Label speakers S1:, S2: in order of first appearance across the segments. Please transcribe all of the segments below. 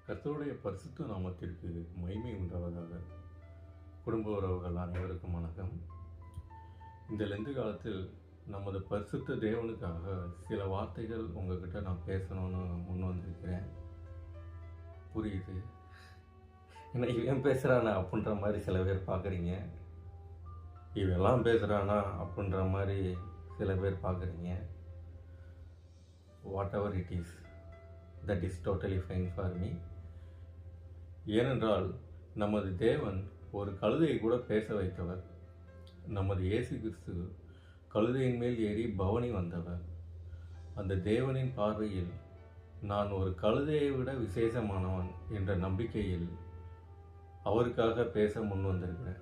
S1: கர்த்தருடைய பரிசுத்த நாமத்திற்கு மகிமை உண்டாவதாக. குடும்ப உறவுகள் அனைவருக்கும் வணக்கம். இந்த லெந்து காலத்தில் நமது பரிசுத்த தேவனுக்காக சில வார்த்தைகள் உங்ககிட்ட நான் பேசணும்னு முன் வந்திருக்கிறேன். புரியுது, ஏன்னா இவன் பேசுகிறானா அப்படின்ற மாதிரி சில பேர் பார்க்குறீங்க, இவெல்லாம் பேசுகிறானா அப்படின்ற மாதிரி சில பேர் பார்க்குறீங்க. What ever it is, that is totally fine for me. ஏனென்றால் நமது தேவன் ஒரு கழுதையை கூட பேச வைத்தவர். நமது இயேசு கிறிஸ்து கழுதையின் மேல் ஏறி பவனி வந்தவர். அந்த தேவனின் பார்வையில் நான் ஒரு கழுதையை விட விசேஷமானவன் என்ற நம்பிக்கையில் அவருக்காக பேச முன் வந்திருக்கிறேன்.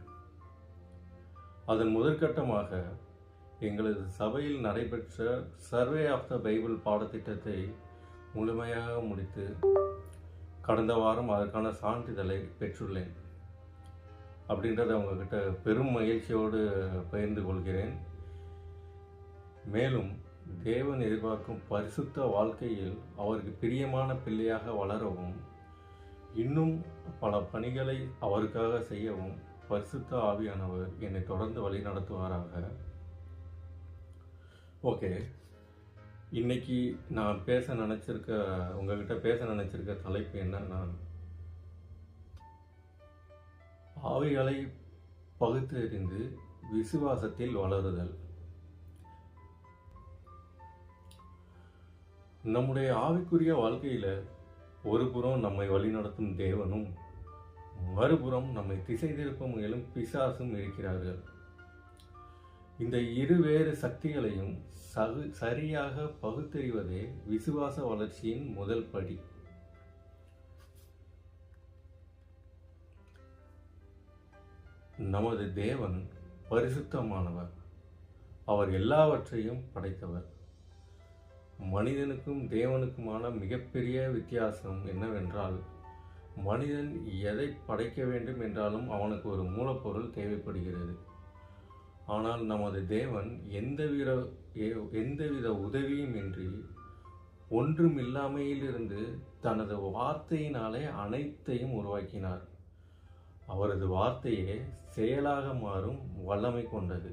S1: அதன் முதற்கட்டமாக எங்களது சபையில் நடைபெற்ற சர்வே ஆஃப் த பைபிள் பாடத்திட்டத்தை முழுமையாக முடித்து கடந்த வாரம் அதற்கான சான்றிதழை பெற்றுள்ளேன். அப்படின்றத உங்ககிட்ட பெரும் மகிழ்ச்சியோடு பகிர்ந்து கொள்கிறேன். மேலும் தேவன் எதிர்பார்க்கும் பரிசுத்த வாழ்க்கையில் அவருக்கு பிரியமான பிள்ளையாக வளரவும், இன்னும் பல பணிகளை அவருக்காக செய்யவும் பரிசுத்த ஆவியானவர் என்னை தொடர்ந்து வழி நடத்துவாராக. ஓகே, இன்னைக்கு நான் உங்ககிட்ட பேச நினைச்சிருக்க தலைப்பு என்னன்னா, ஆவிகளை பகுத்தறிந்து விசுவாசத்தில் வளருதல். நம்முடைய ஆவிக்குரிய வாழ்க்கையில ஒரு புறம் நம்மை வழிநடத்தும் தேவனும், மறுபுறம் நம்மை திசை திருப்ப முயலும் பிசாசும் இருக்கிறார்கள். இந்த இருவேறு சக்திகளையும் சரியாக பகுத்தறிவதே விசுவாச வளர்ச்சியின் முதல் படி. நமது தேவன் பரிசுத்தமானவர். அவர் எல்லாவற்றையும் படைத்தவர். மனிதனுக்கும் தேவனுக்குமான மிகப்பெரிய வித்தியாசம் என்னவென்றால், மனிதன் எதை படைக்க வேண்டும் என்றாலும் அவனுக்கு ஒரு மூலப்பொருள் தேவைப்படுகிறது. ஆனால் நமது தேவன் எந்தவித உதவியும் இன்றி ஒன்றுமில்லாமையிலிருந்து தனது வார்த்தையினாலே அனைத்தையும் உருவாக்கினார். அவரது வார்த்தையே செயலாக மாறும் வல்லமை கொண்டது.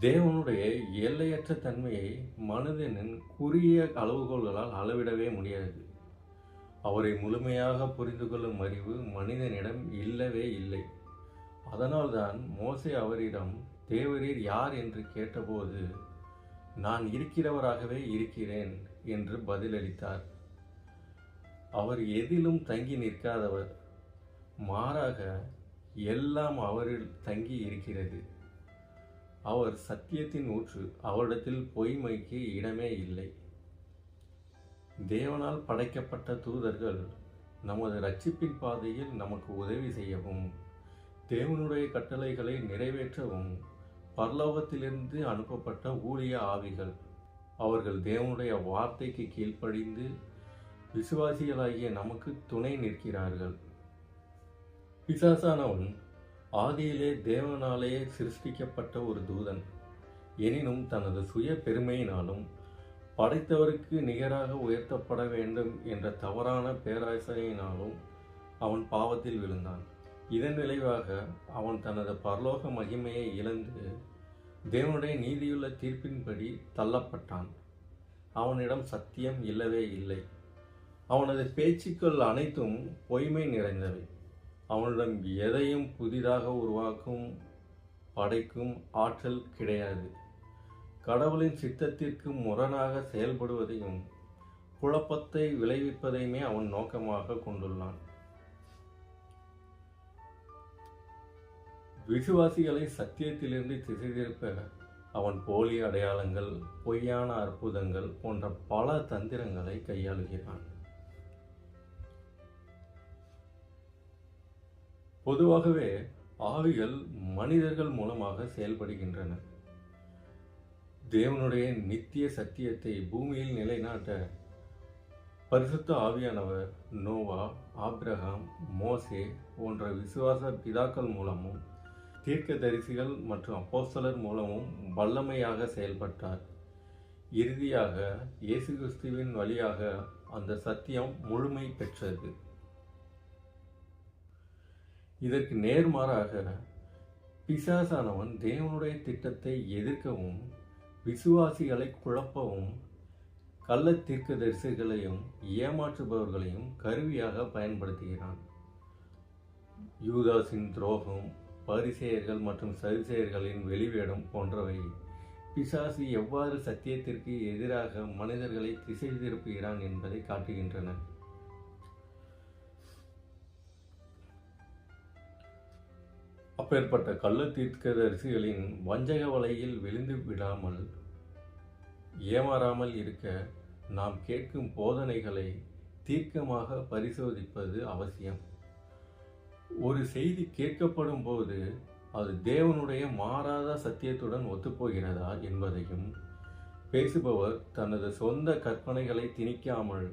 S1: தேவனுடைய எல்லையற்ற தன்மையை மனிதனின் குறுகிய அளவுகோல்களால் அளவிடவே முடியாது. அவரை முழுமையாக புரிந்து கொள்ளும் அறிவு மனிதனிடம் இல்லவே இல்லை. அதனால்தான் மோசே அவரிடம் தேவரீர் யார் என்று கேட்டபோது, நான் இருக்கிறவராகவே இருக்கிறேன் என்று பதிலளித்தார். அவர் எதிலும் தங்கி நிற்காதவர், மாறாக எல்லாம் அவரில் தங்கி இருக்கிறது. அவர் சத்தியத்தின் ஊற்று, அவரிடத்தில் பொய்மைக்கு இடமே இல்லை. தேவனால் படைக்கப்பட்ட தூதர்கள் நமது இரட்சிப்பின் பாதையில் நமக்கு உதவி செய்யவும், தேவனுடைய கட்டளைகளை நிறைவேற்றவும் பரலோகத்திலிருந்து அனுப்பப்பட்ட ஊழிய ஆவிகள். அவர்கள் தேவனுடைய வார்த்தைக்கு கீழ்ப்படிந்து விசுவாசிகளாகிய நமக்கு துணை நிற்கிறார்கள். பிசாசானவன் ஆதியிலே தேவனாலேயே சிருஷ்டிக்கப்பட்ட ஒரு தூதன். எனினும் தனது சுய பெருமையினாலும் படைத்தவருக்கு நிகராக உயர்த்தப்பட வேண்டும் என்ற தவறான பேராசையினாலும் அவன் பாவத்தில் விழுந்தான். இதன் விளைவாக அவன் தனது பரலோக மகிமையை இழந்து தேவனுடைய நீதியுள்ள தீர்ப்பின்படி தள்ளப்பட்டான். அவனிடம் சத்தியம் இல்லவே இல்லை. அவனது பேச்சுக்கள் அனைத்தும் பொய்மை நிறைந்தவை. அவனிடம் எதையும் புதிதாக உருவாக்கும் படைக்கும் ஆற்றல் கிடையாது. கடவுளின் சித்தத்திற்கு முரணாக செயல்படுவதையும் குழப்பத்தை விளைவிப்பதையுமே அவன் நோக்கமாக கொண்டுள்ளான். விசுவாசிகளை சத்தியத்திலிருந்து திசை திருப்ப அவன் போலி அடையாளங்கள், பொய்யான அற்புதங்கள் போன்ற பல தந்திரங்களை கையாளுகிறான். பொதுவாகவே ஆவிகள் மனிதர்கள் மூலமாக செயல்படுகின்றன. தேவனுடைய நித்திய சத்தியத்தை பூமியில் நிலைநாட்ட பரிசுத்த ஆவியானவர் நோவா, ஆபிரகாம், மோசே போன்ற விசுவாச பிதாக்கள் மூலமும் தீர்க்கதரிசிகள் மற்றும் அப்போஸ்தலர் மூலமும் வல்லமையாக செயல்பட்டார். இறுதியாக இயேசு கிறிஸ்துவின் வழியாக அந்த சத்தியம் முழுமை பெற்றது. இதற்கு நேர்மாறாக பிசாசானவன் தேவனுடைய திட்டத்தை எதிர்க்கவும் விசுவாசிகளை குழப்பவும் கள்ள தீர்க்கதரிசிகளையும் ஏமாற்றுபவர்களையும் கருவியாக பயன்படுத்துகிறான். யூதாசின் துரோகம், பரிசேயர்கள் மற்றும் சதுசேயர்களின் வெளிவேடம் போன்றவை பிசாசு எவ்வாறு சத்தியத்திற்கு எதிராக மனிதர்களை திசை திருப்புகிறான் என்பதை காட்டுகின்றன. அப்பேற்பட்ட கள்ள தீர்க்கதரிசிகளின் வஞ்சக வலையில் விழுந்து விடாமல் ஏமாறாமல் இருக்க நாம் கேட்கும் போதனைகளை தீர்க்கமாக பரிசோதிப்பது அவசியம். ஒரு செய்தி கேட்கப்படும் போது அது தேவனுடைய மாறாத சத்தியத்துடன் ஒத்துப்போகிறதா என்பதையும், பேசுபவர் தனது சொந்த கற்பனைகளை திணிக்காமல்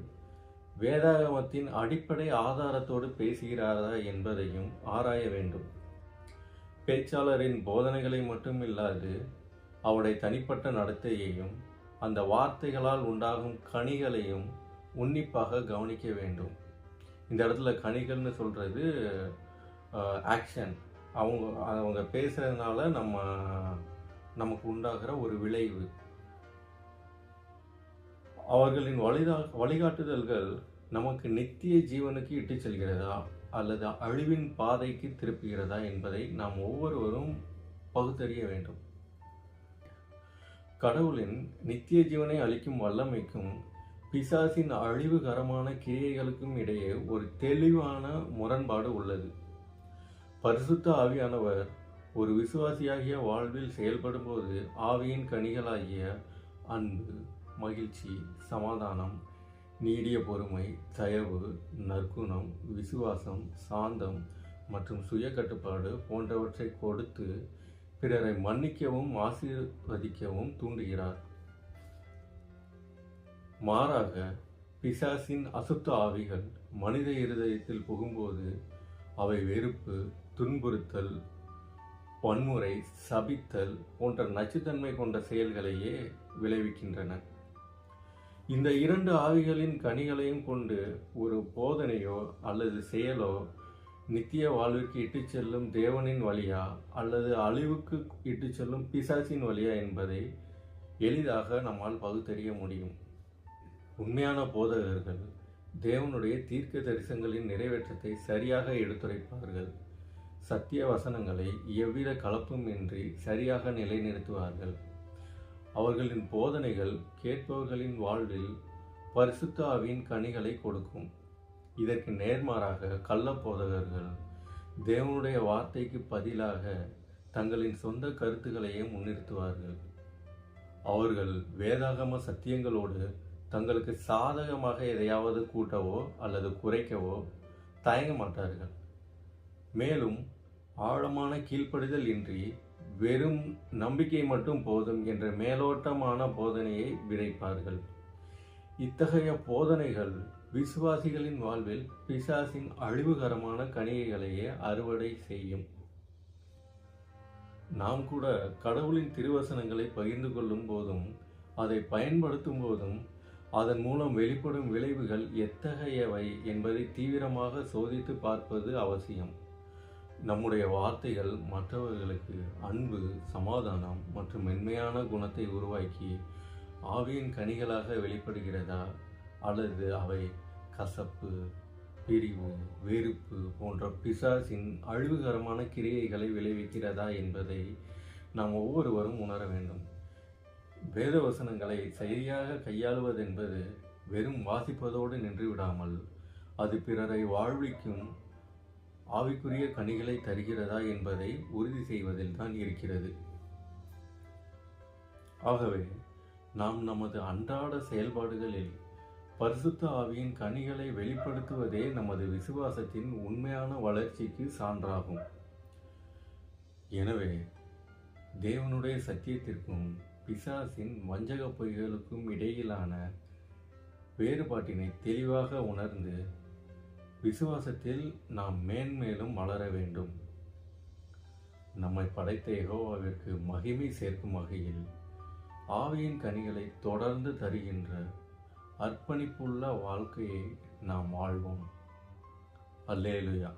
S1: வேதாகமத்தின் அடிப்படை ஆதாரத்தோடு பேசுகிறாரா என்பதையும் ஆராய வேண்டும். பேச்சாளரின் போதனைகளை மட்டுமில்லாது அவருடைய தனிப்பட்ட நடத்தையையும் அந்த வார்த்தைகளால் உண்டாகும் கனிகளையும் உன்னிப்பாக கவனிக்க வேண்டும். இந்த இடத்துல கனிகள்னு சொல்கிறது ஆக்ஷன். அவங்க பேசுறதுனால நமக்கு உண்டாகிற ஒரு விளைவு. அவர்களின் வழிகாட்டுதல்கள் நமக்கு நித்திய ஜீவனுக்கு இட்டு செல்கிறதா அல்லது அழிவின் பாதைக்கு திருப்புகிறதா என்பதை நாம் ஒவ்வொருவரும் பகுத்தறிய வேண்டும். கடவுளின் நித்திய ஜீவனை அளிக்கும் வல்லமைக்கும் பிசாசின் அழிவுகரமான கிரியைகளுக்கும் இடையே ஒரு தெளிவான முரண்பாடு உள்ளது. பரிசுத்த ஆவியானவர் ஒரு விசுவாசியாகிய வாழ்வில் செயல்படும் போது ஆவியின் கனிகளாகிய அன்பு, மகிழ்ச்சி, சமாதானம், நீடிய பொறுமை, தயவு, நற்குணம், விசுவாசம், சாந்தம் மற்றும் சுய கட்டுப்பாடு போன்றவற்றை கொடுத்து பிறரை மன்னிக்கவும் ஆசீர்வதிக்கவும் தூண்டுகிறார். மாறாக பிசாசின் அசுத்த ஆவிகள் மனித இருதயத்தில் புகும்போது அவை வெறுப்பு, துன்புறுத்தல், வன்முறை, சபித்தல் போன்ற நச்சுத்தன்மை கொண்ட செயல்களையே விளைவிக்கின்றன. இந்த இரண்டு ஆவிகளின் கனிகளையும் கொண்டு ஒரு போதனையோ அல்லது செயலோ நித்திய வாழ்விற்கு இட்டுச் செல்லும் தேவனின் வழியா அல்லது அழிவுக்கு இட்டுச் செல்லும் பிசாசின் வழியா என்பதை எளிதாக நம்மால் பகுத்தறிய முடியும். உண்மையான போதகர்கள் தேவனுடைய தீர்க்க தரிசனங்களின் நிறைவேற்றத்தை சரியாக எடுத்துரைப்பார்கள். சத்திய வசனங்களை எவ்வித கலப்பும் இன்றி சரியாக நிலைநிறுத்துவார்கள். அவர்களின் போதனைகள் கேட்பவர்களின் வாழ்வில் பரிசுத்த ஆவியின் கனிகளை கொடுக்கும். இதற்கு நேர்மாறாக கள்ள போதகர்கள் தேவனுடைய வார்த்தைக்கு பதிலாக தங்களின் சொந்த கருத்துக்களையே முன்னிறுத்துவார்கள். அவர்கள் வேதாகம சத்தியங்களோடு தங்களுக்கு சாதகமாக எதையாவது கூட்டவோ அல்லது குறைக்கவோ தயங்க மாட்டார்கள். மேலும் ஆழமான கீழ்ப்படிதல் இன்றி வெறும் நம்பிக்கை மட்டும் போதும் என்ற மேலோட்டமான போதனையை விதைப்பார்கள். இத்தகைய போதனைகள் விசுவாசிகளின் வாழ்வில் பிசாசின் அழிவுகரமான கனிகளையே அறுவடை செய்யும். நாம் கூட கடவுளின் திருவசனங்களை பகிர்ந்து கொள்ளும் போதும் அதை பயன்படுத்தும் போதும் அதன் மூலம் வெளிப்படும் விளைவுகள் எத்தகையவை என்பதை தீவிரமாக சோதித்து பார்ப்பது அவசியம். நம்முடைய வார்த்தைகள் மற்றவர்களுக்கு அன்பு, சமாதானம் மற்றும் மென்மையான குணத்தை உருவாக்கி ஆவியின் கனிகளாக வெளிப்படுகிறதா அல்லது அவை கசப்பு, பிரிவு, வெறுப்பு போன்ற பிசாசின் அழிவுகரமான கிரியைகளை விளைவிக்கிறதா என்பதை நாம் ஒவ்வொருவரும் உணர வேண்டும். வேத வசனங்களை சரியாக கையாளுவதென்பது வெறும் வாசிப்பதோடு நின்று விடாமல் அது பிறரை வாழ்விக்கும் ஆவிக்குரிய கனிகளை தருகிறதா என்பதை உறுதி செய்வதில் தான் இருக்கிறது. ஆகவே நாம் நமது அன்றாட செயல்பாடுகளில் பரிசுத்த ஆவியின் கனிகளை வெளிப்படுத்துவதே நமது விசுவாசத்தின் உண்மையான வளர்ச்சிக்கு சான்றாகும். எனவே தேவனுடைய சத்தியத்திற்கும் பிசாசின் வஞ்சக பொய்களுக்கும் இடையிலான வேறுபாட்டினை தெளிவாக உணர்ந்து விசுவாசத்தில் நாம் மேன்மேலும் வளர வேண்டும். நம்மை படைத்த யெகோவாவிற்கு மகிமை சேர்க்கும் வகையில் ஆவியின் கனிகளை தொடர்ந்து தருகின்ற அர்ப்பணிப்புள்ள வாழ்க்கையை நாம் வாழ்வோம். அல்லேலுயா.